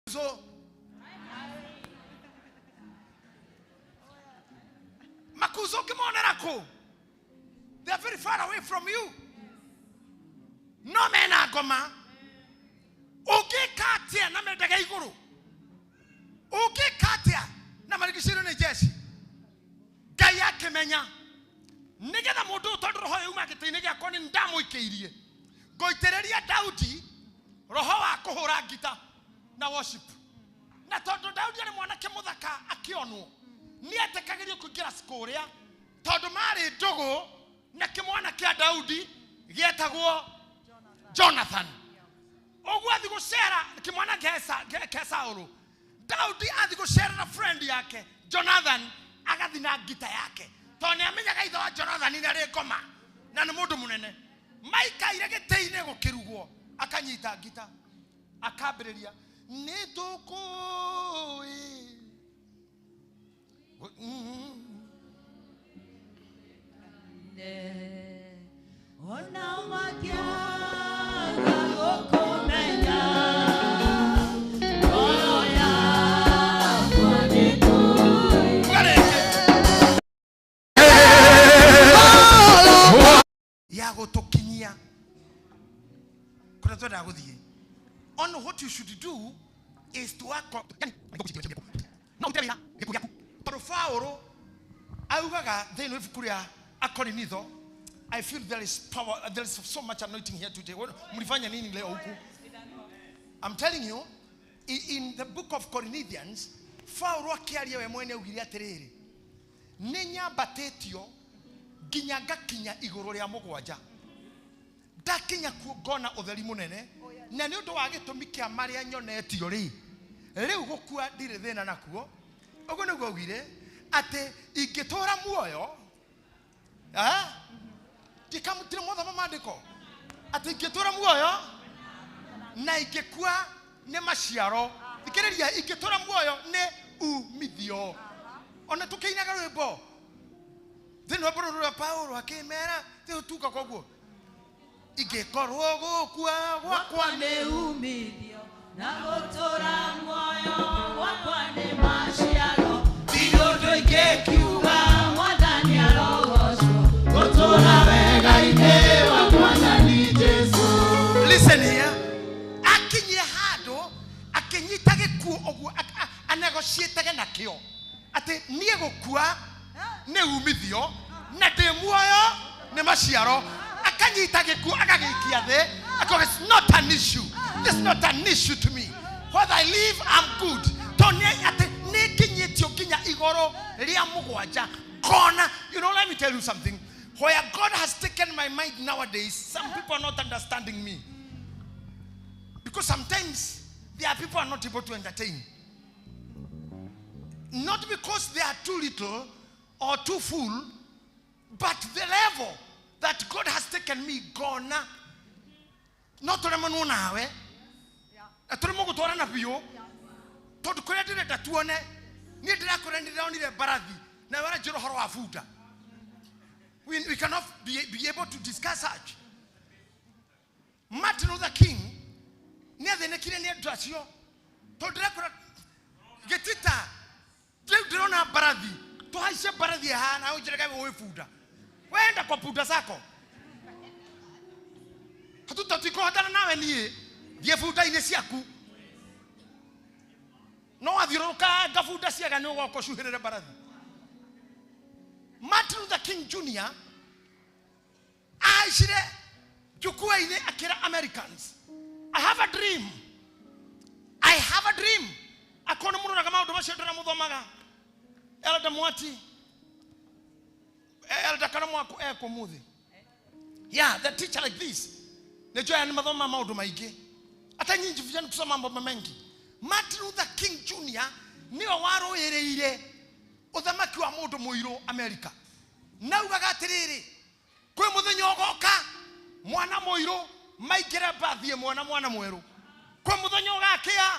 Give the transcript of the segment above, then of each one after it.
So makuzo kimonera, they are very far away from you. No mena goma. Oge katia na medega iguru. Oge katia na marikishiro ne jeshi. Gaya kemenya. Nige na modu todo roho yuma kiti nige akoni ndamu ikeirie. Goitereria Daudi roho wa kuhura gita na worship. Na todo Daudi ni mwanake muthaka akionwo. Ni atekagirio kugira skoria. Todo mari dogo na kimwana kia Daudi gietagwo Jonathan. Ogwa thigo share kimwana kesa uru. Daudi athigo share na friend yake Jonathan agathi na gita yake. Tone amenya gaitho wa Jonathan ni ari koma na ni mundu munene. Maika ire giteine gukirugwo akanyita gita akambiriria nituku ona makia gokomenya oya kwaniku ya gotokinyia kuna toda guthie. On what you should do is to work no tell Paul augaga then if kuria akorinitho. I feel there is power, there is so much anointing here today. I'm telling you, in the book of Corinthians, Paulo akiaria we mwene ugiria terere. Nenya batetio ginyaga kinya iguru ria mugwanja. Dakinya kuogona utheri munene. Na ni undu wa gitumi kia maria nyonetio ri. Riu gukua ndire thina nakuo. Ugo niguo gwire ate ingitora muoyo. Dikamutire motha mamandiko ati ingitura muoyo na ingekua ne maciaro thikiriria ingitura muoyo ne umithio ona tukeinaga rwimbo thino buru Paulo akimera te utuka koguo ingikorwo gukua gwakwa ne umithio na gutura muoyo gwakwa ne maciaro thino ingekiuga mwathani arogocwo gutura listen here. Akinye hado akinyita gikuo ogu anegotiate na kio ati nie gukua ne umithio na de muoyo ne maciaro akanyita gikuo agagikia the because it's not an issue. It's not an issue to me. Whether I live, I'm good. Tony ati ne kinyetio kinya igoro ria mugwanja kona. You know, let me tell you something. Where God has taken my mind nowadays, some people are not understanding me. Because sometimes there are people who are not able to entertain. Not because they are too little or too full, but the level that God has taken me gone. Not to remember now, eh? I told him to run a view. To the credit that one, near the current down in the baradi. Now, I just horror food. We cannot be able to discuss such. Martin Luther King, near the Nekirian Drasio, told Dracula, get it, Drona Baradi, to Haisha Baradia, and I would get away food. Where the Coputa Sacco? I took the Coda now and ye, the Fuda in the Siaku. No, the Roca, Gafuda Siaga, no walk or shoot at Baradi. Martin Luther King Jr. I should Americans. I have a dream. I have a dream. Elder Mwati. Elder Karamwaku Eko Mudi. Yeah, the teacher like this. The joy and Madonna Maudu Maige. Atani Juvian Kusama Mamengi. Martin Luther King Jr. Niawaro Ere. Odamaki wa modo moiro America. Na ugatiriri. Kwe muthenyo goka mwana moiro maikira bathie mwana mweru. Kwe muthenyo gakia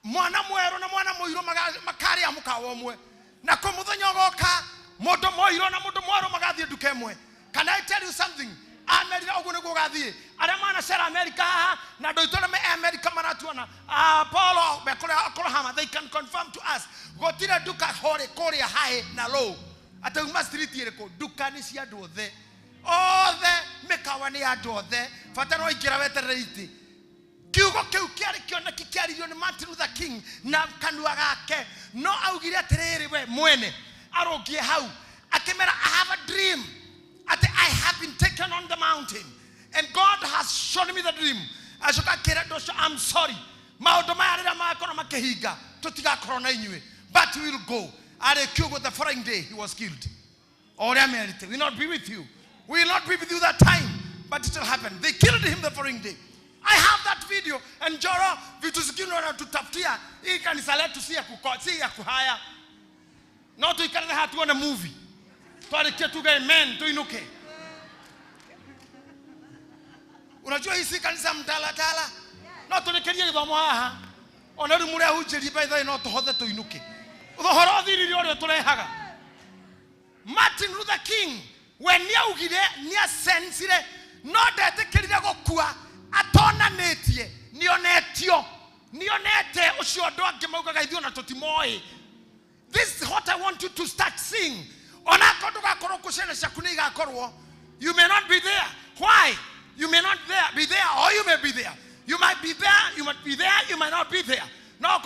mwana mweru na mwana moiro makari amuka womwe. Na kwe muthenyo goka modo moiro na modo mweru magathie duke mwe. Can I tell you something? America ogune gogathie ara mana sera America na doitona me America maratuana Paulo bekora hama they can confirm to us gotira duka hore korea high na low ata uma street ireko duka ni cia andu othe mekawa ni andu othe fatano igira wetereriti kiugo kiu kiari kiona kikiario ni Martin Luther King na kanua gake no augire atiriri we mwene arogie hau akemera I have a dream I have been taken on the mountain and God has shown me the dream. I'm sorry. But we will go. The following day he was killed. Or Emeritus, we will not be with you. We will not be with you that time. But it will happen. They killed him the following day. I have that video. And Joro, vitusikino to Taptia, he can select to see a kuhaya. Not to have to want a movie. To get men to inuke. Unajua hisi kanisa mtalatala. No tulikiria ithomo haha. Ona ri muria hujiri by the no tuhothe to inuke. Uthohoro thiri rio turehaga. Martin Luther King when niaugire nia sensire no ndetikirire gukua atonanetie nionete ucio ndo angimaugaga ithio na tutimoi. This is what I want you to start seeing. You may not be there. Why? You may not be there or you may be there. You might be there, you might be there, you might not be there. But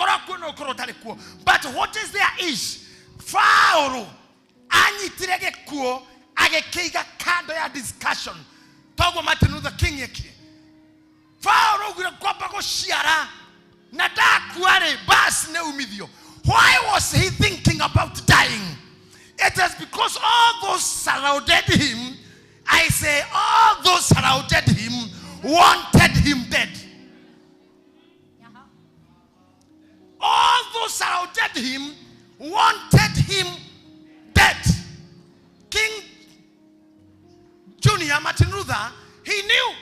what is there is Pharaoh anyitirege kuo agekeiga kando ya discussion. Togo Martin Luther King yeki. Pharaoh gure kwamba go shiara na da kuare bas ne umithio. Why was he thinking about dying? It is because all those surrounded him, I say all those surrounded him wanted him dead. All those surrounded him wanted him dead. King Junior Martin Luther, he knew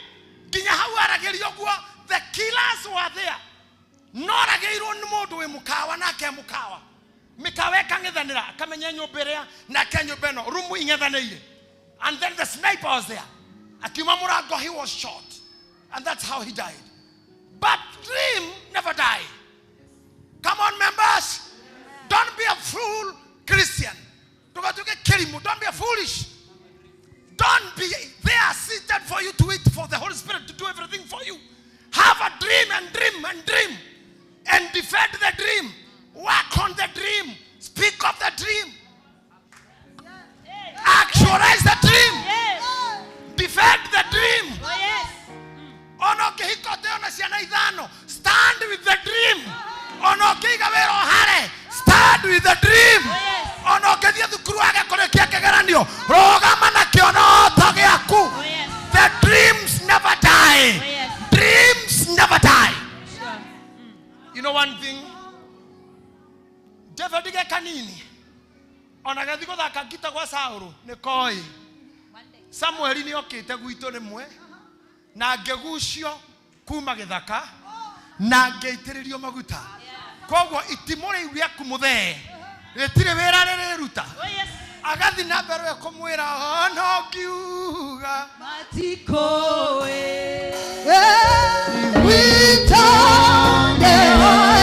the killers were there. Not again modo mukawa na ke mukawa. Mikawe kangethanira kamenyenyo berea na kenyo beno rumu ingethaneire. And then the sniper was there. Akimamurago he was shot. And that's how he died. But dream never die. Come on members. Don't be a fool Christian. Don't be a foolish. Don't be there seated for you to wait for the Holy Spirit to do everything for you. Have a dream and dream and dream. And defend the dream. Work on the dream. Speak of the dream. Actualize the dream. Defend the dream. Stand with the dream. Stand with the dream. The dreams never die. Dreams never die. You know one thing? David kanini onagathiko thaka ngita gwa Saulu nikoi Samuel ni okite gwito rimwe na ngegucio kuma githaka na ngeitiririo maguta kogwo itimore iria kumuthe retire wera riruta agathi na mbere kumwira ono kiuga matikoe we turn the